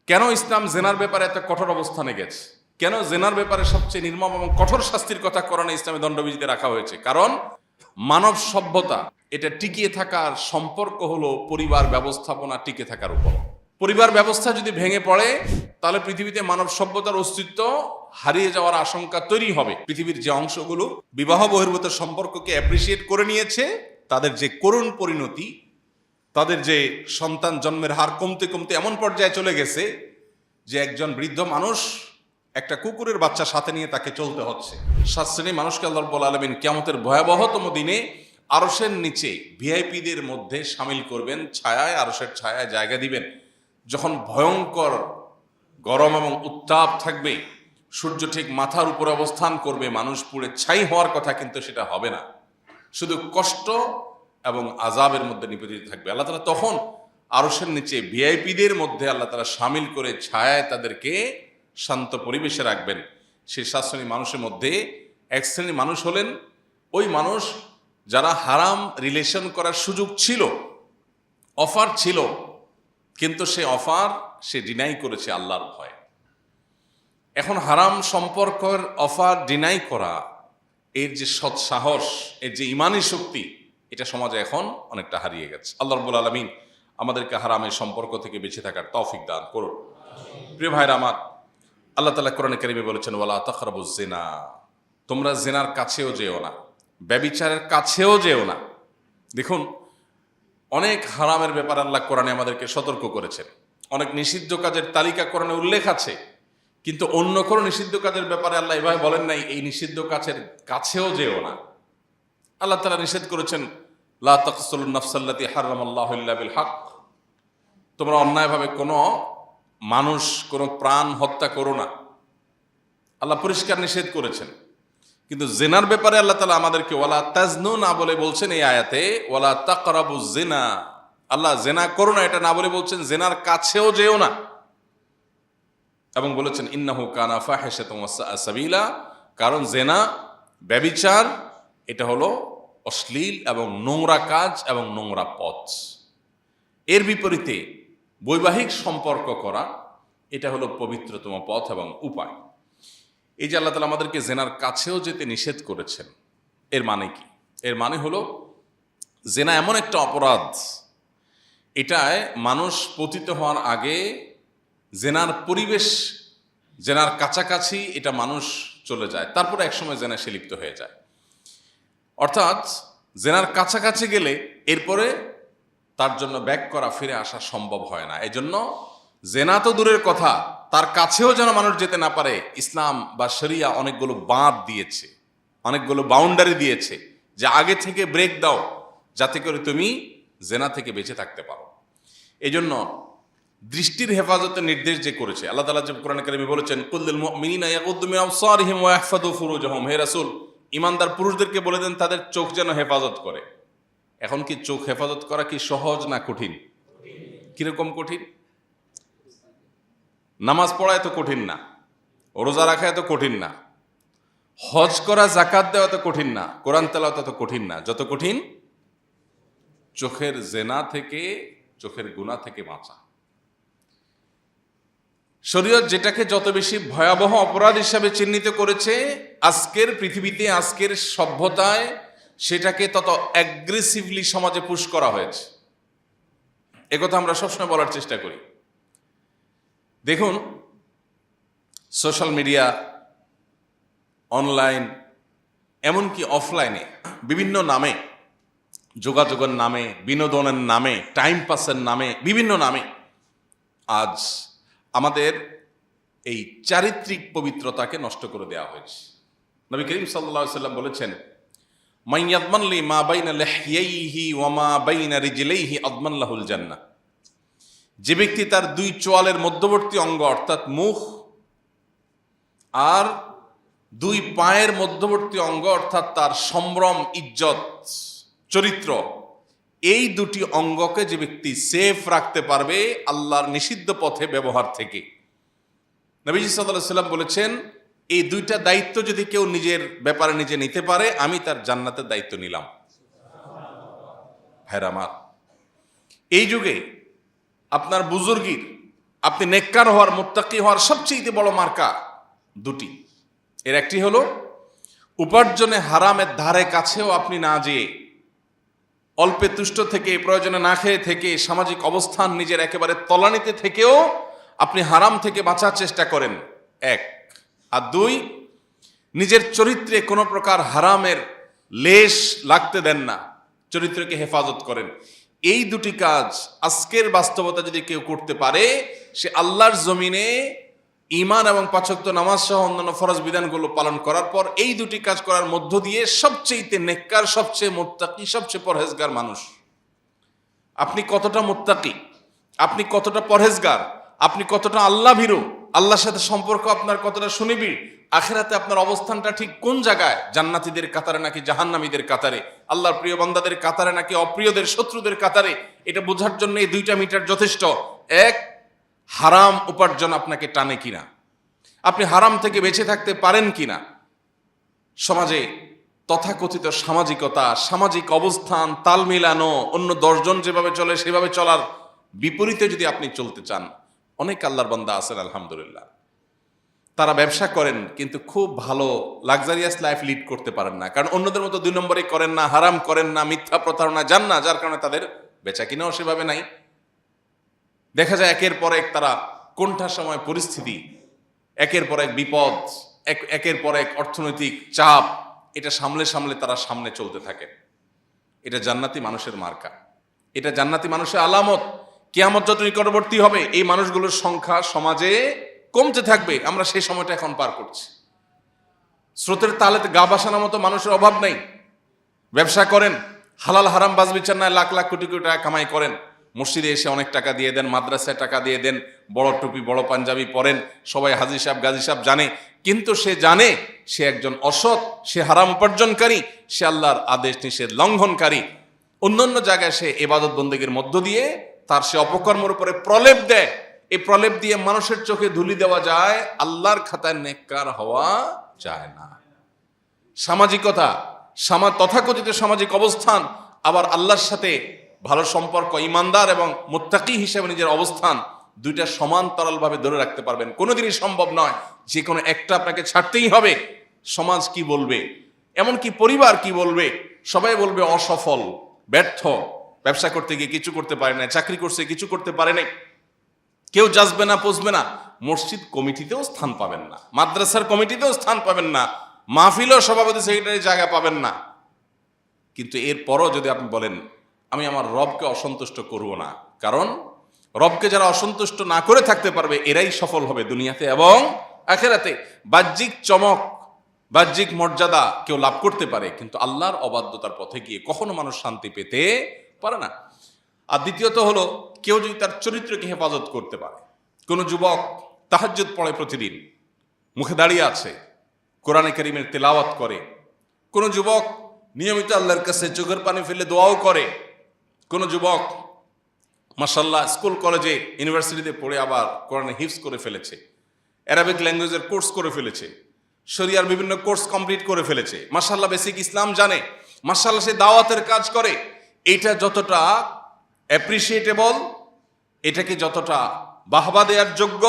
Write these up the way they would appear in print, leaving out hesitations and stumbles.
কেন ইসলাম জেনার ব্যাপারে এত কঠোর অবস্থানে গেছে? কেন জেনার ব্যাপারে সবচেয়ে নির্মম এবং কঠোর শাস্তির কথা কোরআনে ইসলামে দণ্ডবিধিতে রাখা হয়েছে? কারণ মানব সভ্যতা এটা টিকিয়ে থাকার সম্পর্ক হলো পরিবার ব্যবস্থাপনা টিকে থাকার উপর। পরিবার ব্যবস্থা যদি ভেঙে পড়ে তাহলে পৃথিবীতে মানব সভ্যতার অস্তিত্ব হারিয়ে যাওয়ার আশঙ্কা তৈরি হবে। পৃথিবীর যে অংশগুলো বিবাহ বহির্ভূত সম্পর্ককে অ্যাপ্রিসিয়েট করে নিয়েছে, তাদের যে করুণ পরিণতি, তাদের যে সন্তান জন্মের হার কমতে কমতে এমন পর্যায়ে চলে গেছে যে একজন বৃদ্ধ মানুষ একটা কুকুরের বাচ্চা সাথে নিয়ে তাকে চলতে হচ্ছে। 7 শ্রেণীর মানুষকে আল্লাহ রাব্বুল আলামিন কিয়ামতের ভয়াবহতম দিনে আরশের নিচে ভিআইপিদের মধ্যে শামিল করবেন, ছায়ায়, আরশের ছায়ায় জায়গা দিবেন। যখন ভয়ঙ্কর গরম এবং উত্তাপ থাকবে, সূর্য ঠিক মাথার উপরে অবস্থান করবে, মানুষ পুড়ে ছাই হওয়ার কথা কিন্তু সেটা হবে না, শুধু কষ্ট এবং আযাবের মধ্যে নিপতিত থাকবে। আল্লাহ তাআলা তখন আরশের নিচে ভিআইপিদের মধ্যে আল্লাহ তাআলা শামিল করে ছায়ায় তাদেরকে শান্ত পরিবেশে রাখবেন। সেই 7 শ্রেণীর মানুষের মধ্যে এক শ্রেণীর মানুষ হলেন ওই মানুষ যারা হারাম রিলেশন করার সুযোগ ছিল, অফার ছিল, কিন্তু সে অফার সে ডিনাই করেছে আল্লাহর ভয়ে। এখন হারাম সম্পর্কের অফার ডিনাই করা, এর যে সৎসাহস, এর যে ইমানি শক্তি, এটা সমাজে এখন অনেকটা হারিয়ে গেছে। আল্লাহ রাব্বুল আলামিন আমাদেরকে হারামের সম্পর্ক থেকে বেঁচে থাকার তৌফিক দান করুন। প্রিয় ভাইরা আমার, আল্লাহ তাআলা কোরআনে কারিমে বলেছেন, ওয়ালা তাকরাবুজ জিনা, তোমরা জিনার কাছেও যেও না, ব্যভিচারের কাছেও যেও না। দেখুন, অনেক হারামের ব্যাপারে আল্লাহ কোরআনে আমাদেরকে সতর্ক করেছেন, অনেক নিষিদ্ধ কাজের তালিকা কোরআনে উল্লেখ আছে, কিন্তু অন্য কোনো নিষিদ্ধ কাজের ব্যাপারে আল্লাহ এভাবে বলেন নাই এই নিষিদ্ধ কাজের কাছেও যেও না। আল্লাহ তাআলা নিষেধ করেছেন, লা তাকসুলুন নাফসাল্লাতী হারামাল্লাহু ইল্লা বিল হক, তোমরা অন্যায়ভাবে কোনো মানুষ, কোনো প্রাণ হত্যা করো না। আল্লাহ পরিষ্কার নিষেধ করেছেন। কিন্তু জেনার ব্যাপারে আল্লাহ তাআলা আমাদেরকে ওয়ালা তাজনু না বলে বলছেন এই আয়াতে, ওয়ালা তাকরাবুজ জিনা, আল্লাহ জেনা করো না এটা না বলে বলছেন জেনার কাছেও যেও না, এবং বলেছেন ইন্নাহু কানা ফাহিশাতান ওয়া সাআ সাবিলা, কারণ জেনা, ব্যভিচার, এটা হলো অশ্লীল এবং নোংরা কাজ এবং নোংরা পথ। এর বিপরীতে বৈবাহিক সম্পর্ক করা, এটা হলো পবিত্রতম পথ এবং উপায়। এই যে আল্লাহ তাআলা আমাদেরকে জেনার কাছেও যেতে নিষেধ করেছেন, এর মানে কি? এর মানে হলো জেনা এমন একটা অপরাধ, এটায় মানুষ পতিত হওয়ার আগে জেনার পরিবেশ, জেনার কাছাকাছি এটা মানুষ চলে যায়, তারপরে একসময় জেনা সে লিপ্ত হয়ে যায়। অর্থাৎ জেনার কাছাকাছি গেলে এরপরে তার জন্য ব্যাক করা, ফিরে আসা সম্ভব হয় না। এজন্য জেনা তো দূরের কথা, তার কাছেও যেন মানুষ যেতে না পারে, ইসলাম বা শরিয়া অনেকগুলো বাঁধ দিয়েছে, অনেকগুলো বাউন্ডারি দিয়েছে, যে আগে থেকে ব্রেক দাও যাতে করে তুমি জেনা থেকে বেঁচে থাকতে পারো। এজন্য দৃষ্টির হেফাজতের নির্দেশ যে করেছে আল্লাহ তাআলা, যে কোরআনে কারিমে বলেছেন, কুল্লিল মুমিনিনা ইয়াগুদ্দু মিন আবসারিহিম ওয়া ইয়াহফাযু ফুরুজাহুম, হে রাসূল ঈমানদার পুরুষদেরকে বলে দেন তাদের চোখ যেন হেফাজত করে। এখন কি চোখ হেফাজত করা কি সহজ না কঠিন? কিরকম কঠিন? নামাজ পড়া এত কঠিন না, রোজা রাখা এত কঠিন না, হজ করা, যাকাত দেওয়া এত কঠিন না, কোরআন তেলাওয়াত এত কঠিন না, যত কঠিন চোখের জেনা থেকে, চোখের গুনাহ থেকে বাঁচা। শরীয়ত যেটাকে যত বেশি ভয়াবহ অপরাধ হিসাবে চিহ্নিত করেছে আজকের পৃথিবীতে, আজকের সভ্যতায়, সেটাকে তত অ্যাগ্রেসিভলি সমাজে পুশ করা হয়েছে। একথা আমরা সবসময় বলার চেষ্টা করি। দেখুন, সোশ্যাল মিডিয়া, অনলাইন, এমনকি অফলাইনে বিভিন্ন নামে, যোগাযোগের নামে, বিনোদনের নামে, টাইম পাসের নামে, বিভিন্ন নামে আজ আমাদের এই চারিত্রিক পবিত্রতাকে নষ্ট করে দেওয়া হয়েছে। নবী করিম সাল্লাল্লাহু আলাইহি ওয়াসাল্লাম বলেছেন, মান ইয়াদমান লি মা বাইনা লিহইয়াইহি ওয়া মা বাইনা রিজলাইহি আদমান লাহুল জান্নাহ, যে ব্যক্তি তার 2 চোয়ালের মধ্যবর্তী অঙ্গ অর্থাৎ মুখ আর 2 পায়ের মধ্যবর্তী অঙ্গ অর্থাৎ তার সম্ভ্রম, ইজ্জত, চরিত্র, এই 2টি অঙ্গকে যে ব্যক্তি সেফ রাখতে পারবে আল্লাহর নিষিদ্ধ পথে ব্যবহার থেকে, নবীজি সাল্লাল্লাহু আলাইহি ওয়াসাল্লাম বলেছেন, এই 2টা দায়িত্ব যদি কেউ নিজের ব্যাপারে নিজে নিতে পারে, আমি তার জান্নাতের দায়িত্ব নিলাম। ভাইরা আমার, এই যুগে আপনার বুজুর্গির, আপনি নেককার হওয়ার, মুত্তাকি হওয়ার সবচেয়ে বড় মার্কা দুটি। এর একটি হলো উপার্জনে হারামের ধারে কাছেও আপনি না যেয়ে অল্পে তুষ্ট থেকে, প্রয়োজনে না খেয়ে থেকে, সামাজিক অবস্থান নিজের একেবারে তলানিতে থেকেও আপনি হারাম থেকে বাঁচার চেষ্টা করেন, এক। আর দুই, নিজের চরিত্রে কোনো প্রকার হারামের লেশ লাগতে দেন না, চরিত্রকে হেফাজত করেন। এই দুটি কাজ আজকের বাস্তবতা যদি কেউ করতে পারে, সে আল্লাহর জমিনে ঈমান এবং পাঁচ ওয়াক্ত নামাজ সহ অন্যান্য ফরজ বিধানগুলো পালন করার পর এই দুটি কাজ করার মধ্য দিয়ে সবচেয়ে নেককার, সবচেয়ে মুত্তাকি, সবচেয়ে পরহেজগার মানুষ। আপনি কতটা মুত্তাকি, আপনি কতটা পরহেজগার, আপনি কতটা আল্লাহ ভীরু, আল্লাহর সাথে সম্পর্ক আপনার কতটা সুনিবিড়, আখিরাতে আপনার অবস্থানটা ঠিক কোন জায়গায়, জান্নাতীদের কাতারে নাকি জাহান্নামীদের কাতারে, আল্লাহর প্রিয় বান্দাদের কাতারে নাকি অপ্রিয়দের, শত্রুদের কাতারে, এটা বোঝার জন্য এই দুইটা মিটার যথেষ্ট। এক, হারাম উপার্জন আপনাকে টানে কিনা, আপনি হারাম থেকে বেঁচে থাকতে পারেন কিনা, সমাজে তথাকথিত সামাজিকতা, সামাজিক অবস্থান, তাল মিলানো, অন্য 10 জন যেভাবে চলে সেভাবে চলার বিপরীতে যদি আপনি চলতে চান, অনেক আল্লাহর বান্দা আছেন আলহামদুলিল্লাহ, তারা ব্যবসা করেন কিন্তু খুব ভালো লাক্সারিয়াস লাইফ লিড করতে পারেন না, কারণ অন্যদের মতো 2 নম্বরই করেন না, হারাম করেন না, মিথ্যা প্রতারণা যান না, যার কারণে তাদের বেচা কিনাও সেভাবে নাই। দেখা যায় একের পর এক তারা কোনটা সময় পরিস্থিতি, একের পর এক বিপদ, একের পর এক অর্থনৈতিক চাপ, এটা সামলে সামলে তারা সামনে চলতে থাকে। এটা জান্নাতি মানুষের মার্কা, এটা জান্নাতি মানুষের আলামত। কিয়ামত যত নিকটবর্তী হবে এই মানুষগুলোর সংখ্যা সমাজে কমতে থাকবে। আমরা সেই সময়টা এখন পার করছি। স্রোতের তালেতে গা ভাসানোর মতো মানুষের অভাব নেই। ব্যবসা করেন, হালাল হারাম বাজ বিচার নাই, লাখ লাখ কোটি কোটি টাকা কামাই করেন, মসজিদে এসে অনেক টাকা দিয়ে দেন, মাদ্রাসায় টাকা দিয়ে দেন, বড় টুপি বড় পাঞ্জাবি পরেন, সবাই হাজি সাহেব গাজী সাহেব জানে, কিন্তু সে জানে সে একজন অসৎ, সে হারাম উপার্জনকারী, সে আল্লাহর আদেশ নিষেধ লঙ্ঘনকারী। অন্যান্য জায়গায় সে ইবাদত বন্দেগীর মধ্য দিয়ে তার সে অপকর্মের উপরে প্রলেপ দেয়। এই প্রলেপ দিয়ে মানুষের চোখে ধুলি দেওয়া যায়, আল্লাহর খাতায় নেককার হওয়া যায় না। সামাজিকতা, তথাকথিত সামাজিক অবস্থান, আবার আল্লাহর সাথে ভালো সম্পর্ক, ইমানদার এবং মুত্তাকি হিসেবে নিজের অবস্থান, দুইটা সমান্তরালভাবে ধরে রাখতে পারবেন কোনোদিনই সম্ভব নয়। যে কোনো একটা আপনাকে ছাড়তেই হবে। সমাজ কি বলবে, এমনকি পরিবার কি বলবে, সবাই বলবে অসফল, ব্যর্থ, ব্যবসা করতে গিয়ে কিছু করতে পারে না, চাকরি করছে কিছু করতে পারে নাই, কেউ যাচবে না, পুষবে না, মসজিদ কমিটিতেও স্থান পাবেন না, মাদ্রাসার কমিটিতেও স্থান পাবেন না, মাহফিলও সভাপতি সেক্রেটারি জায়গা পাবেন না। কিন্তু এরপরও যদি আপনি বলেন আমি আমার রবকে অসন্তুষ্ট করব না, কারণ রবকে যারা অসন্তুষ্ট না করে থাকতে পারবে এরাই সফল হবে দুনিয়াতে এবং আখিরাতে। বাহ্যিক চমক, বাহ্যিক মর্যাদা কেউ লাভ করতে পারে, কিন্তু আল্লাহর অবাধ্যতার পথে গিয়ে কখনো মানুষ শান্তি পেতে পারে না। আর দ্বিতীয়ত হলো, কেউ যদি তার চরিত্রকে হেফাজত করতে পারে। কোনো যুবক তাহাজ্জুদ পড়ে প্রতিদিন, মুখে দাঁড়িয়ে আছে, কোরআনে কারীমের তেলাওয়াত করে, কোনো যুবক নিয়মিত আল্লাহর কাছে চোখের পানি ফেলে দোয়াও করে, কোনো যুবক মাশাআল্লাহ স্কুল কলেজে ইউনিভার্সিটিতে পড়ে আবার কোরআনে হিফজ করে ফেলেছে, অ্যারাবিক ল্যাঙ্গুয়েজের কোর্স করে ফেলেছে, শরিয়ার বিভিন্ন কোর্স কমপ্লিট করে ফেলেছে, মাশাআল্লাহ বেসিক ইসলাম জানে, মাশাআল্লাহ সে দাওয়াতের কাজ করে। এইটা যতটা অ্যাপ্রিসিয়েটেবল, এটাকে যতটা বাহবা দেওয়ার যোগ্য,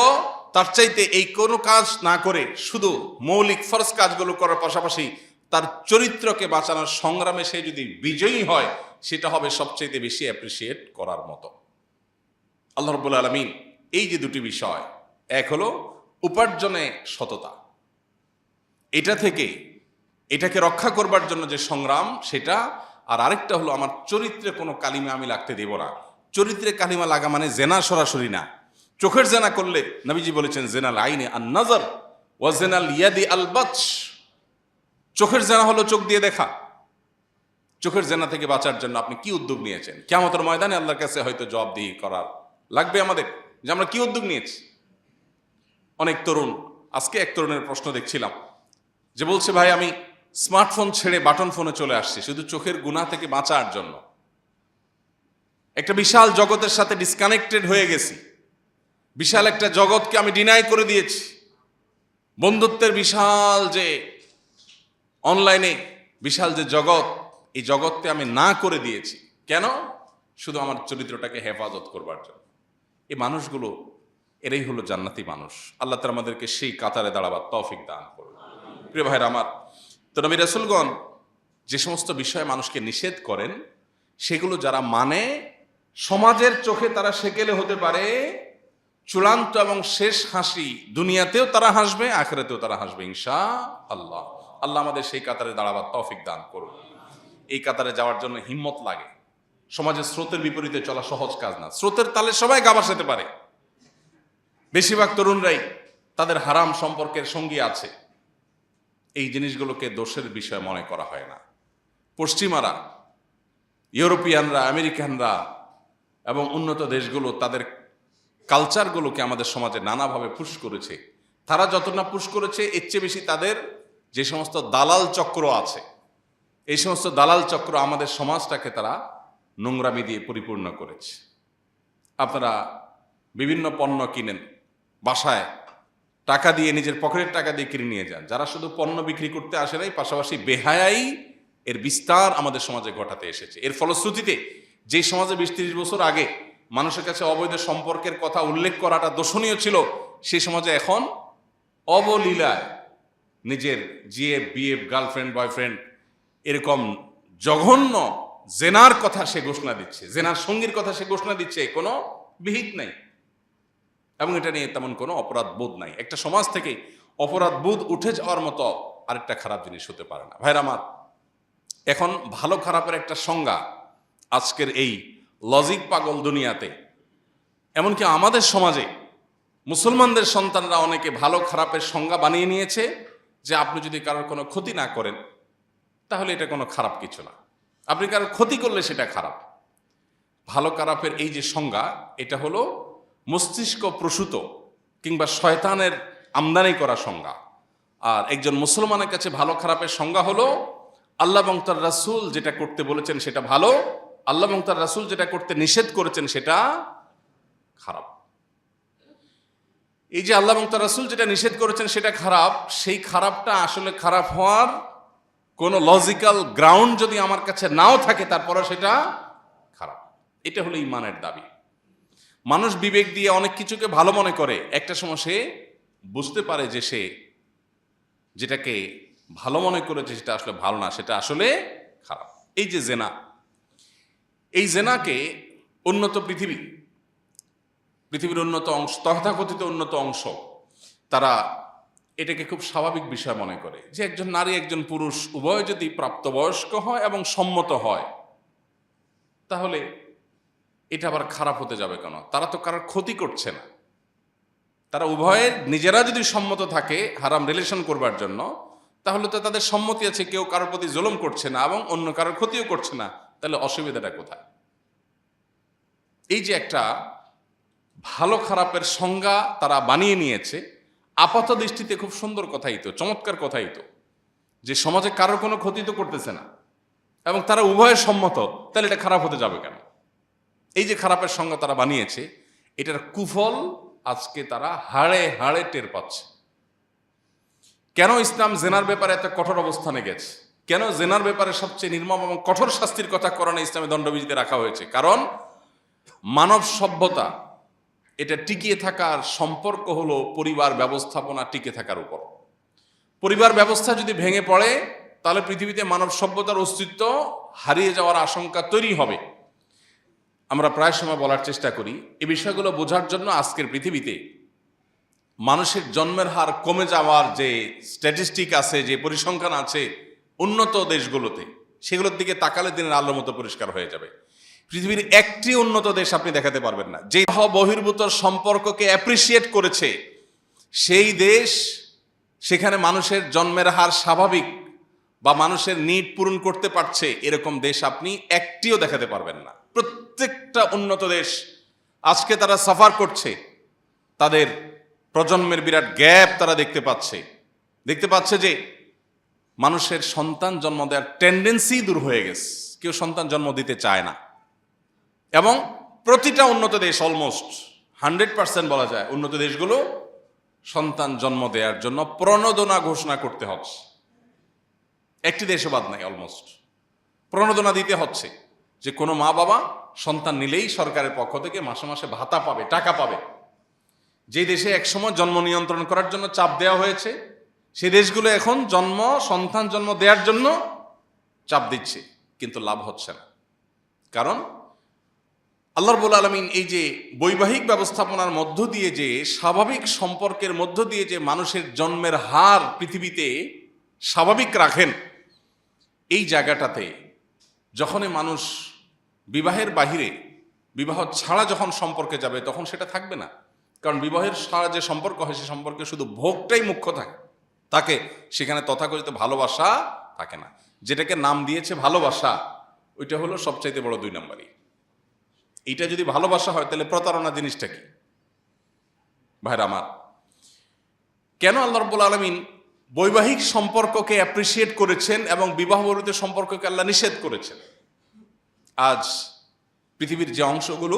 তার চাইতে এই কোনো কাজ না করে শুধু মৌলিক ফরজ কাজগুলো করার পাশাপাশি তার চরিত্রকে বাঁচানোর সংগ্রামে সে যদি বিজয়ী হয়, সেটা হবে সবচেয়ে বেশি অ্যাপ্রিসিয়েট করার মতো। আল্লাহ রাব্বুল আলামিন এই যে দুটি বিষয়, এক হলো উপার্জনে সততা, এটা থেকে এটাকে রক্ষা করবার জন্য যে সংগ্রাম সেটা, আর আরেকটা হলো আমার চরিত্রে কোনো কালিমা আমি লাগতে দেব না। চরিত্রে কালিমা লাগা মানে জেনা সরাসরি না। চোখের জেনা করলে নবীজি বলেছেন জেনাল আইনে আন নাজর ওয়া জেনাল ইয়াদি আল বাতশ। চোখের জেনা হলো চোখ দিয়ে দেখা। চোখের জেনা থেকে বাঁচার জন্য আপনি কি উদ্যোগ নিয়েছেন? কিয়ামতের ময়দানে আল্লাহর কাছে হয়তো জবাবদিহি করার লাগবে আমাদের, যে আমরা কি উদ্যোগ নিয়েছি। অনেক তরুণ, আজকে এক তরুণের প্রশ্ন দেখছিলাম যে বলছে, ভাই আমি স্মার্টফোন ছেড়ে বাটন ফোনে চলে আসছি শুধু চোখের গুনাহ থেকে বাঁচার জন্য। একটা বিশাল জগতের সাথে ডিসকানেক্টেড হয়ে গেছি, বিশাল একটা জগৎকে আমি ডিনাই করে দিয়েছি। বন্ধুত্বের বিশাল যে অনলাইনে বিশাল যে জগৎ, এই জগৎকে আমি না করে দিয়েছি। কেন? শুধু আমার চরিত্রটাকে হেফাজত করবার জন্য। এই মানুষগুলো এরাই হলো জান্নাতি মানুষ। আল্লাহ তাআলা আমাদেরকে সেই কাতারে দাঁড়াবার তৌফিক দান করুন। প্রিয় ভাইরা আমার, তো নবী রাসূলগণ যে সমস্ত বিষয়ে মানুষকে নিষেধ করেন সেগুলো যারা মানে, সমাজের চোখে তারা সেকেলে হতে পারে চূড়ান্ত এবং শেষ হাসি। দুনিয়াতেও তারা হাসবে, আখিরাতেও তারা হাসবে ইনশাআল্লাহ। আল্লাহ আমাদের সেই কাতারে দাঁড়াবার তৌফিক দান করুন। এই কাতারে যাওয়ার জন্য হিম্মত লাগে। সমাজের স্রোতের বিপরীতে চলা সহজ কাজ না। স্রোতের তালে সবাই গা ভাসাতে পারে। বেশিরভাগ তরুণরাই তাদের হারাম সম্পর্কের সঙ্গী আছে। এই জিনিসগুলোকে দোষের বিষয় মনে করা হয় না। পশ্চিমারা, ইউরোপিয়ানরা, আমেরিকানরা এবং উন্নত দেশগুলো তাদের কালচারগুলোকে আমাদের সমাজে নানাভাবে পুশ করেছে। তারা যত না পুশ করেছে, এর চেয়ে বেশি তাদের যে সমস্ত দালাল চক্র আছে, এই সমস্ত দালাল চক্র আমাদের সমাজটাকে তারা নোংরামি দিয়ে পরিপূর্ণ করেছে। আপনারা বিভিন্ন পণ্য কিনেন, বাসায় টাকা দিয়ে, নিজের পকেটের টাকা দিয়ে কিনে নিয়ে যান। যারা শুধু পণ্য বিক্রি করতে আসে নাই, পাশাপাশি বেহায়াই এর বিস্তার আমাদের সমাজে ঘটাতে এসেছে। এর ফলশ্রুতিতে যে সমাজে 20-30 বছর আগে মানুষের কাছে অবৈধ সম্পর্কের কথা উল্লেখ করাটা দোষণীয় ছিল, সেই সমাজে এখন অবলীলায় নিজের জিএফ, বিএফ, গার্লফ্রেন্ড, বয়ফ্রেন্ড এরকম জঘন্য জেনার কথা সে ঘোষণা দিচ্ছে, জেনার সঙ্গীর কথা সে ঘোষণা দিচ্ছে, কোনো বিহিত নাই এবং এটা নিয়ে তেমন কোনো অপরাধ বোধ নাই। একটা সমাজ থেকে অপরাধ বোধ উঠে যাওয়ার মতো আরেকটা খারাপ জিনিস হতে পারে না। ভাইরা আমার, এখন ভালো খারাপের একটা সংজ্ঞা আজকের এই লজিক পাগল দুনিয়াতে, এমনকি আমাদের সমাজে মুসলমানদের সন্তানরা অনেকে ভালো খারাপের সংজ্ঞা বানিয়ে নিয়েছে যে আপনি যদি কারোর কোনো ক্ষতি না করেন তাহলে এটা কোনো খারাপ কিছু না, আপনি কারোর ক্ষতি করলে সেটা খারাপ। ভালো খারাপের এই যে সংজ্ঞা, এটা হলো মস্তিষ্ক প্রসূত কিংবা শয়তানের আমদানি করা সংজ্ঞা। আর একজন মুসলমানের কাছে ভালো খারাপের সংজ্ঞা হলো আল্লাহ এবং তার রাসূল যেটা করতে বলেছেন সেটা ভালো, আল্লাহ এবং তার রাসূল যেটা করতে নিষেধ করেছেন সেটা খারাপ। এই যে আল্লাহ এবং তার রাসূল যেটা নিষেধ করেছেন সেটা খারাপ, সেই খারাপটা আসলে খারাপ হওয়ার কোনো লজিক্যাল গ্রাউন্ড যদি আমার কাছে নাও থাকে, তারপরে সেটা খারাপ। এটা হলো ঈমানের দাবি। মানুষ বিবেক দিয়ে অনেক কিছুকে ভালো মনে করে, একটা সময় সে বুঝতে পারে যে সে যেটাকে ভালো মনে করেছে সেটা আসলে ভালো না, সেটা আসলে খারাপ। এই যে জেনা, এই জেনাকে উন্নত পৃথিবীর উন্নত অংশ, তথাকথিত উন্নত অংশ, তারা এটাকে খুব স্বাভাবিক বিষয় মনে করে যে একজন নারী একজন পুরুষ উভয় যদি প্রাপ্তবয়স্ক হয় এবং সম্মত হয় তাহলে এটা আবার খারাপ হতে যাবে কেন? তারা তো কারোর ক্ষতি করছে না। তারা উভয়ের নিজেরা যদি সম্মত থাকে হারাম রিলেশন করবার জন্য, তাহলে তো তাদের সম্মতি আছে, কেউ কারোর প্রতি জুলুম করছে না এবং অন্য কারোর ক্ষতিও করছে না, তাহলে অসুবিধাটা কোথায়? এই যে একটা ভালো খারাপের সংজ্ঞা তারা বানিয়ে নিয়েছে, আপাত দৃষ্টিতে খুব সুন্দর কথাই তো, চমৎকার কথাই তো, যে সমাজে কারোর কোনো ক্ষতি তো করতেছে না এবং তারা উভয়ের সম্মত, তাহলে এটা খারাপ হতে যাবে কেন? এই যে খারাপের সংজ্ঞা তারা বানিয়েছে, এটার কুফল আজকে তারা হাড়ে হাড়ে টের পাচ্ছে। কেন ইসলাম জেনার ব্যাপারে এত কঠোর অবস্থানে গেছে? কেন জেনার ব্যাপারে সবচেয়ে নির্মম এবং কঠোর শাস্তির কথা কোরআনে ইসলামে দণ্ডবিধিতে রাখা হয়েছে? কারণ মানব সভ্যতা এটা টিকিয়ে থাকার সম্পর্ক হলো পরিবার ব্যবস্থাপনা টিকে থাকার উপর। পরিবার ব্যবস্থা যদি ভেঙে পড়ে তাহলে পৃথিবীতে মানব সভ্যতার অস্তিত্ব হারিয়ে যাওয়ার আশঙ্কা তৈরি হবে। আমরা প্রায় সময় বলার চেষ্টা করি এই বিষয়গুলো বোঝার জন্য। আজকের পৃথিবীতে মানুষের জন্মের হার কমে যাওয়ার যে স্ট্যাটিস্টিক আছে, যে পরিসংখ্যান আছে উন্নত দেশগুলোতে, সেগুলোর দিকে তাকালে দিনের আলোর মতো পরিষ্কার হয়ে যাবে। পৃথিবীর একটি উন্নত দেশ আপনি দেখাতে পারবেন না যে বহির্ভূত সম্পর্ককে অ্যাপ্রিসিয়েট করেছে সেই দেশ, সেখানে মানুষের জন্মের হার স্বাভাবিক বা মানুষের নিড পূরণ করতে পারছে, এরকম দেশ আপনি একটিও দেখাতে পারবেন না। প্রত্যেকটা উন্নত দেশ আজকে তারা সাফার করছে, তাদের প্রজন্মের বিরাট গ্যাপ তারা দেখতে পাচ্ছে যে মানুষের সন্তান জন্ম দেওয়ার টেন্ডেন্সি দূর হয়ে গেছে, কেউ সন্তান জন্ম দিতে চায় না। এবং প্রতিটা উন্নত দেশ, অলমোস্ট 100% বলা যায়, উন্নত দেশগুলো সন্তান জন্ম দেওয়ার জন্য প্রণোদনা ঘোষণা করতে হচ্ছে। একটি দেশও বাদ নাই, অলমোস্ট প্রণোদনা দিতে হচ্ছে যে কোনো মা বাবা সন্তান নিলেই সরকারের পক্ষ থেকে মাসে মাসে ভাতা পাবে, টাকা পাবে। যে দেশে একসময় জন্ম নিয়ন্ত্রণ করার জন্য চাপ দেওয়া হয়েছে, সেই দেশগুলো এখন সন্তান জন্ম দেওয়ার জন্য চাপ দিচ্ছে, কিন্তু লাভ হচ্ছে না। কারণ আল্লাহ রাব্বুল আলামিন এই যে বৈবাহিক ব্যবস্থাপনার মধ্য দিয়ে, যে স্বাভাবিক সম্পর্কের মধ্য দিয়ে যে মানুষের জন্মের হার পৃথিবীতে স্বাভাবিক রাখেন, এই জায়গাটাতে যখনই মানুষ বিবাহের বাহিরে, বিবাহ ছাড়া যখন সম্পর্কে যাবে, তখন সেটা থাকবে না। কারণ বিবাহের ছাড়া যে সম্পর্ক হয়, সে সম্পর্কে শুধু ভোগটাই মুখ্য থাকে, সেখানে তথাকথিত ভালোবাসা থাকে না। যেটাকে নাম দিয়েছে ভালোবাসা, ওইটা হলো সবচাইতে বড় 2 নম্বরই। এইটা যদি ভালোবাসা হয়, তাহলে প্রতারণা জিনিসটা কি? ভাইরা আমার, কেন আল্লাহ রাব্বুল আলামিন বৈবাহিক সম্পর্ককে অ্যাপ্রিসিয়েট করেছেন এবং বিবাহ বহির্ভূত সম্পর্ককে আল্লাহ নিষেধ করেছেন? আজ পৃথিবীর যে অংশগুলো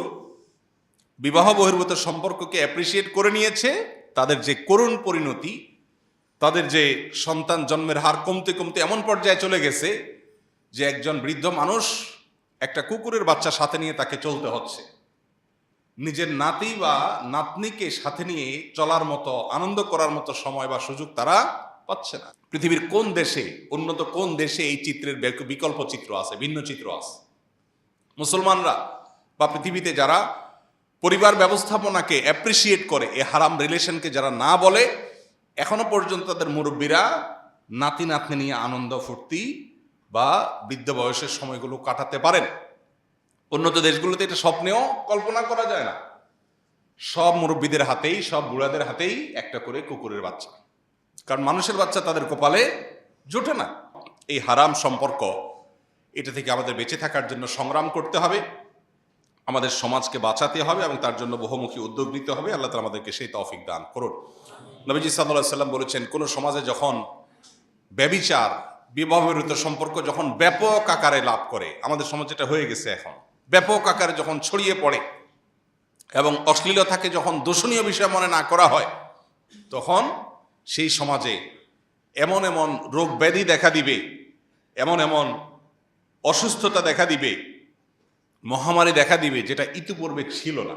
বিবাহ বহির্ভূত সম্পর্ককে অ্যাপ্রিসিয়েট করে নিয়েছে, তাদের যে করুণ পরিণতি, তাদের যে সন্তান জন্মের হার কমতে কমতে এমন পর্যায়ে চলে গেছে যে একজন বৃদ্ধ মানুষ একটা কুকুরের বাচ্চা সাথে নিয়ে তাকে চলতে হচ্ছে। নিজের নাতি বা নাতনিকে সাথে নিয়ে চলার মতো, আনন্দ করার মতো সময় বা সুযোগ তারা পাচ্ছে না। পৃথিবীর কোন দেশে, উন্নত কোন দেশে এই চিত্রের বিকল্প চিত্র আছে, ভিন্ন চিত্র আছে? মুসলমানরা বা পৃথিবীতে যারা পরিবার ব্যবস্থাপনাকে অ্যাপ্রিসিয়েট করে, এ হারাম রিলেশনকে যারা না বলে, এখনো পর্যন্ত তাদের মুরব্বীরা নাতি নাতনি নিয়ে আনন্দ ফুর্তি বা বৃদ্ধ বয়সের সময়গুলো কাটাতে পারেন। উন্নত দেশগুলোতে এটা স্বপ্নেও কল্পনা করা যায় না। সব মুরব্বীদের হাতেই, সব বুড়াদের হাতেই একটা করে কুকুরের বাচ্চা, কারণ মানুষের বাচ্চা তাদের কপালে জোটে না। এই হারাম সম্পর্ক, এটা থেকে আমাদের বেঁচে থাকার জন্য সংগ্রাম করতে হবে, আমাদের সমাজকে বাঁচাতে হবে এবং তার জন্য বহুমুখী উদ্যোগ নিতে হবে। আল্লাহ তাআলা আমাদেরকে সেই তৌফিক দান করুন। নবীজি সাল্লাল্লাহু আলাইহি সাল্লাম বলেছেন, কোন সমাজে যখন ব্যভিচার, বিবাহ বিরোধী সম্পর্ক যখন ব্যাপক আকারে লাভ করে, আমাদের সমাজে এটা হয়ে গেছে এখন, ব্যাপক আকারে যখন ছড়িয়ে পড়ে এবং অশ্লীলতাকে যখন দোষণীয় বিষয় মনে না করা হয়, তখন সেই সমাজে এমন এমন রোগ ব্যাধি দেখা দিবে, এমন এমন অসুস্থতা দেখা দিবে, মহামারী দেখা দিবে, যেটা ইতিপূর্বে ছিল না।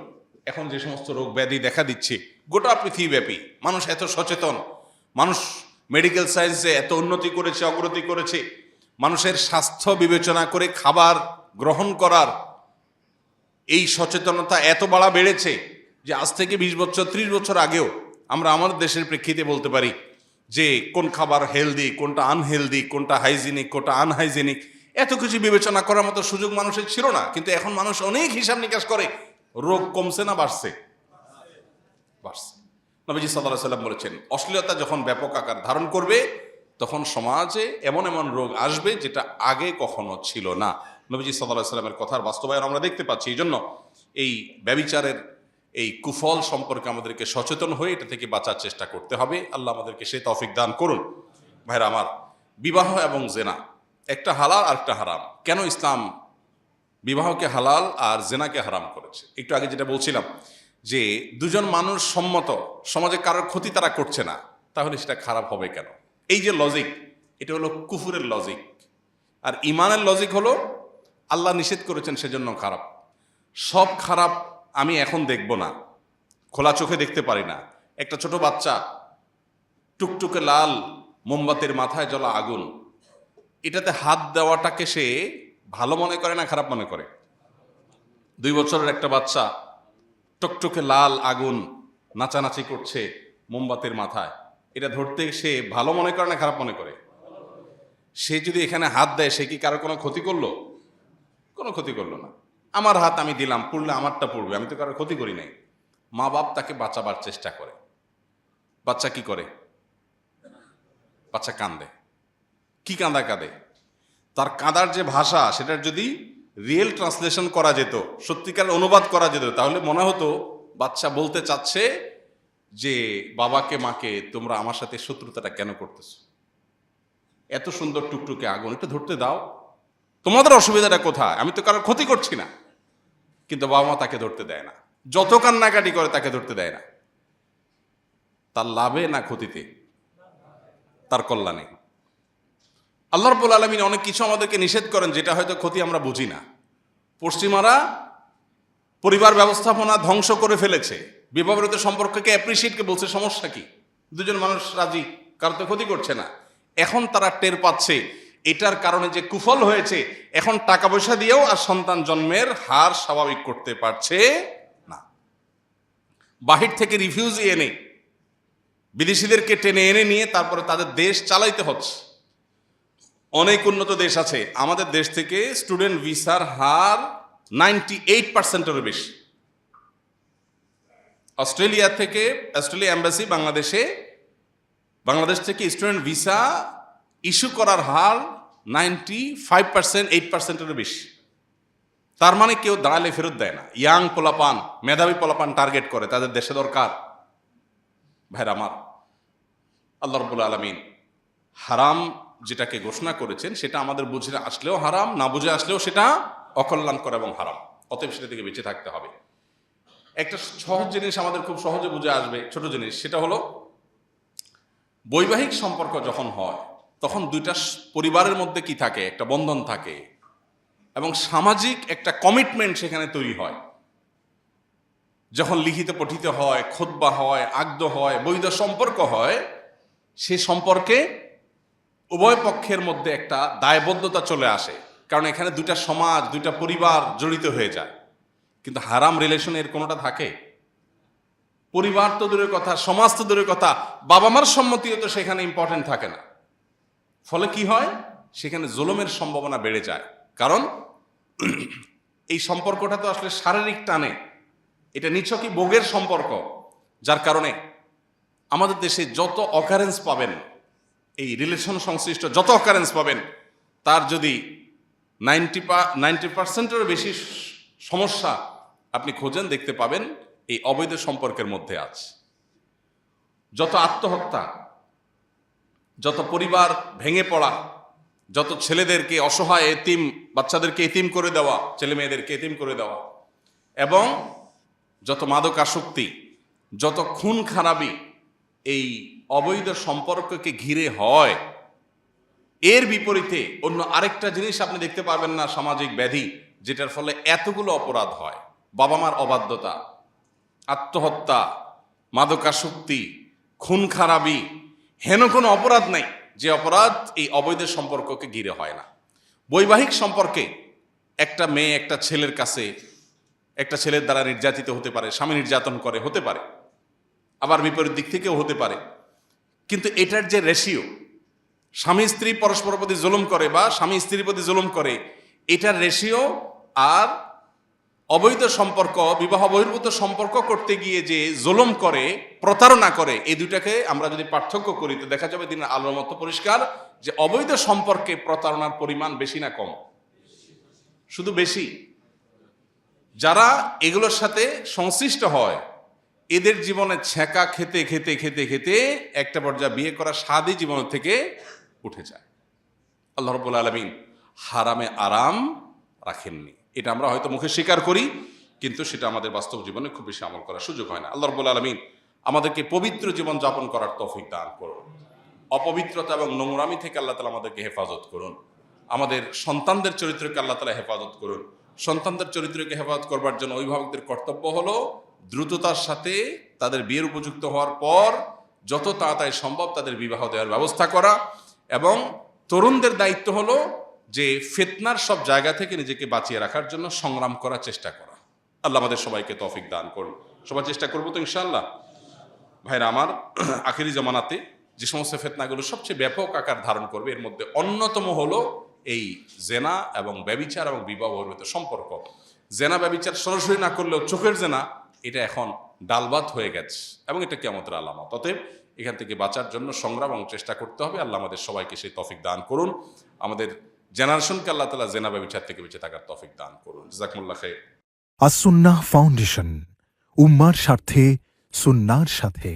এখন যে সমস্ত রোগ ব্যাধি দেখা দিচ্ছে গোটা পৃথিবীব্যাপী, মানুষ এত সচেতন, মানুষ মেডিকেল সায়েন্সে এত উন্নতি করেছে, অগ্রগতি করেছে, মানুষের স্বাস্থ্য বিবেচনা করে খাবার গ্রহণ করার এই সচেতনতা এত বাড়া বেড়েছে যে আজ থেকে 20 বছর 30 বছর আগেও আমরা আমাদের দেশের প্রেক্ষিতে বলতে পারি যে কোন খাবার হেলদি, কোনটা আনহেলদি, কোনটা হাইজিনিক, কোনটা আনহাইজিনিক, এত কিছু বিবেচনা করার মতো সুযোগ মানুষের ছিল না। কিন্তু এখন মানুষ অনেক হিসাব নিকাশ করে। রোগ কমছে না বাড়ছে? বাড়ছে। নবীজি সাল্লাল্লাহু আলাইহি সাল্লাম বলেছেন, অশ্লীলতা যখন ব্যাপক আকার ধারণ করবে, তখন সমাজে এমন এমন রোগ আসবে যেটা আগে কখনো ছিল না। নবীজি সাল্লাল্লাহু আলাইহি সাল্লামের কথার বাস্তবায়ন আমরা দেখতে পাচ্ছি। এই জন্য এই ব্যভিচারের এই কুফল সম্পর্কে আমাদেরকে সচেতন হয়ে এটা থেকে বাঁচার চেষ্টা করতে হবে। আল্লাহ আমাদেরকে সেই তৌফিক দান করুন। ভাইরা আমার, বিবাহ এবং জেনা একটা হালাল আর একটা হারাম। কেন ইসলাম বিবাহকে হালাল আর জেনাকে হারাম করেছে? একটু আগে যেটা বলছিলাম যে দুজন মানুষ সম্মত, সমাজে কারোর ক্ষতি তারা করছে না, তাহলে সেটা খারাপ হবে কেন? এই যে লজিক, এটা হলো কুফুরের লজিক। আর ইমানের লজিক হলো আল্লাহ নিষেধ করেছেন সেজন্য খারাপ। সব খারাপ আমি এখন দেখব না, খোলা চোখে দেখতে পারি না। একটা ছোট বাচ্চা টুকটুকে লাল মোমবাতির মাথায় জ্বলা আগুন, এটাতে হাত দেওয়াটাকে সে ভালো মনে করে না খারাপ মনে করে? 2 বছরের একটা বাচ্চা টকটকে লাল আগুন নাচানাচি করছে মোমবাতির মাথায়, এটা ধরতে সে ভালো মনে করে না খারাপ মনে করে? সে যদি এখানে হাত দেয়, সে কি কারো কোনো ক্ষতি করলো? কোনো ক্ষতি করলো না। আমার হাত আমি দিলাম, পড়লে আমারটা পড়বে, আমি তো কারো ক্ষতি করি নাই। মা বাপ তাকে বাঁচাবার চেষ্টা করে। বাচ্চা কি করে? বাচ্চা কাঁদে। কি কাঁদে? তার কাঁদার যে ভাষা, সেটার যদি রিয়েল ট্রান্সলেশন করা যেত, সত্যিকার অনুবাদ করা যেত, তাহলে মনে হতো বাচ্চা বলতে চাচ্ছে যে বাবাকে, মাকে, তোমরা আমার সাথে শত্রুতাটা কেন করতেছো? এত সুন্দর টুকটুকে আগুন, এটা ধরতে দাও, তোমাদের অসুবিধাটা কোথায়? আমি তো কারোর ক্ষতি করছি না। কিন্তু বাবা মা তাকে ধরতে দেয় না, যত কান্নাকাটি করে তাকে ধরতে দেয় না। তার লাভে না ক্ষতিতে? তার কল্যাণে। আল্লাহ রাব্বুল আলামিন অনেক কিছু আমাদেরকে নিষেধ করেন যেটা হয়তো ক্ষতি আমরা বুঝি না। পশ্চিমারা পরিবার ব্যবস্থাপনা ধ্বংস করে ফেলেছে, বিবাহ বিরোধী সম্পর্ককে অ্যাপ্রিসিয়েটকে বলছে সমস্যা কি, দুজন মানুষ রাজি, কারো তো ক্ষতি করছে না। এখন তারা টের পাচ্ছে এটার কারণে যে কুফল হয়েছে, এখন টাকা পয়সা দিয়েও আর সন্তান জন্মের হার স্বাভাবিক করতে পারছে না। বাহির থেকে রিফিউজি এনে, বিদেশিদেরকে টেনে এনে নিয়ে তারপরে তাদের দেশ চালাইতে হচ্ছে। অনেক উন্নত দেশ আছে, আমাদের দেশ থেকে স্টুডেন্ট ভিসার হার 98%-এরও বেশি। অস্ট্রেলিয়া এম্বাসি বাংলাদেশ থেকে স্টুডেন্ট ভিসা ইস্যু করার হার 95%, 8%-এরও বেশি। তার মানে কেউ দাঁড়ালে ফেরত দেয় না। ইয়াং পোলাপান, মেধাবী পোলাপান টার্গেট করে, তাদের দেশে দরকার। ভাইরা আমার, আল্লাহ রাব্বুল আলামিন হারাম যেটাকে ঘোষণা করেছেন সেটা আমাদের বুঝে আসলেও হারাম, না বুঝে আসলেও সেটা অকল্যাণকর এবং হারাম। অতএব সেটা থেকে বেঁচে থাকতে হবে। একটা সহজ জিনিস আমাদের খুব সহজে বুঝে আসবে, ছোট জিনিস, সেটা হলো বৈবাহিক সম্পর্ক যখন হয় তখন দুইটা পরিবারের মধ্যে কি থাকে, একটা বন্ধন থাকে এবং সামাজিক একটা কমিটমেন্ট সেখানে তৈরি হয়। যখন লিখিত পঠিত হয়, খুতবা হয়, আকদ হয়, বৈধ সম্পর্ক হয়, সে সম্পর্কে উভয় পক্ষের মধ্যে একটা দায়বদ্ধতা চলে আসে, কারণ এখানে দুইটা সমাজ, দুইটা পরিবার জড়িত হয়ে যায়। কিন্তু হারাম রিলেশন এর কোনোটা থাকে? পরিবার তো দূরের কথা, সমাজ তো দূরের কথা, বাবা মার সম্মতিও তো সেখানে ইম্পর্টেন্ট থাকে না। ফলে কি হয়, সেখানে জুলুমের সম্ভাবনা বেড়ে যায়। কারণ এই সম্পর্কটা তো আসলে শারীরিক টানে, এটা নিছকই ভোগের সম্পর্ক। যার কারণে আমাদের দেশে যত অকারেন্স পাবেন, এই রিলেশন সংশ্লিষ্ট যত অকারেন্স পাবেন, তার যদি 90%-এরও বেশি সমস্যা আপনি খোঁজেন, দেখতে পাবেন এই অবৈধ সম্পর্কের মধ্যে আছে। যত আত্মহত্যা, যত পরিবার ভেঙে পড়া, যত ছেলেদেরকে অসহায় এতিম বাচ্চাদেরকে এতিম করে দেওয়া, ছেলে মেয়েদেরকে এতিম করে দেওয়া, এবং যত মাদকাসক্তি, যত খুন খারাপি এই অবৈধ সম্পর্ককে ঘিরে হয়, এর বিপরীতে অন্য আরেকটা জিনিস আপনি দেখতে পাবেন না, সামাজিক ব্যাধি, যেটার ফলে এতগুলো অপরাধ হয়। বাবা মার অবাধ্যতা, আত্মহত্যা, মাদকাসক্তি, খুন খারাপি, হেন কোনো অপরাধ নাই যে অপরাধ এই অবৈধ সম্পর্ককে ঘিরে হয় না। বৈবাহিক সম্পর্কে একটা মেয়ে একটা ছেলের কাছে, একটা ছেলের দ্বারা নির্যাতিত হতে পারে, স্বামী নির্যাতন করে হতে পারে, আবার বিপরীত দিক থেকেও হতে পারে। কিন্তু এটার যে রেশিও, স্বামী স্ত্রী পরস্পর প্রতি জুলুম করে বা স্বামী স্ত্রীর প্রতি জুলুম করে, এটার রেশিও আর অবৈধ সম্পর্ক, বিবাহ বহির্ভূত সম্পর্ক করতে গিয়ে যে জুলুম করে, প্রতারণা করে, এই দুটাকে আমরা যদি পার্থক্য করি তো দেখা যাবে দিনের আলোর মতো পরিষ্কার যে অবৈধ সম্পর্কে প্রতারণার পরিমাণ বেশি না কম? শুধু বেশি। যারা এগুলোর সাথে সংশ্লিষ্ট হয় এদের জীবনে ছ্যাঁকা খেতে খেতে খেতে খেতে একটা পর্যায়ে বিয়ে করা স্বাদই জীবন থেকে উঠে যায়। আল্লাহ রাব্বুল আলামিন হারামে আরাম রাখেননি। এটা আমরা হয়তো মুখে স্বীকার করি, কিন্তু সেটা আমাদের বাস্তব জীবনে খুব বেশি আমল করার সুযোগ হয় না। আল্লাহ রাব্বুল আলামিন আমাদেরকে পবিত্র জীবন যাপন করার তৌফিক দান করুন। অপবিত্রতা এবং নোংরামি থেকে আল্লাহ তাআলা আমাদেরকে হেফাজত করুন। আমাদের সন্তানদের চরিত্রকে আল্লাহ তাআলা হেফাজত করুন। সন্তানদের চরিত্রকে হেফাজত করবার জন্য অভিভাবকদের কর্তব্য হলো দ্রুততার সাথে তাদের বিয়ের উপযুক্ত হওয়ার পর যত তাড়াতাড়ি সম্ভব তাদের বিবাহ দেওয়ার ব্যবস্থা করা, এবং তরুণদের দায়িত্ব হলো যে ফিতনার সব জায়গা থেকে নিজেকে বাঁচিয়ে রাখার জন্য সংগ্রাম করার চেষ্টা করা। আল্লাহ আমাদের সবাইকে তৌফিক দান করুন। সবাই চেষ্টা করবো তো ইনশাআল্লাহ। ভাইরা আমার, আখিরি জামানাতে যে সমস্ত ফিতনাগুলো সবচেয়ে ব্যাপক আকার ধারণ করবে, এর মধ্যে অন্যতম হলো এই জেনা এবং ব্যভিচার এবং বিবাহ বহির্ভূত সম্পর্ক। জেনা ব্যভিচার সরাসরি না করলেও চোখের জেনা, এটা এখন ডালবাত হয়ে গেছে এবং এটা কিয়ামতের আলামত। অতএব এখান থেকে বাঁচার জন্য সংগ্রাম এবং চেষ্টা করতে হবে। আল্লাহ আমাদের সবাইকে সেই তৌফিক দান করুন। আমাদের জেনারেশনকে আল্লাহ তাআলা জেনা ব্যভিচার থেকে বেঁচে থাকার তৌফিক দান করুন। জাযাকুমুল্লাহ খাইর। আস-সুন্নাহ ফাউন্ডেশন, উম্মার স্বার্থে সুন্নাহর সাথে।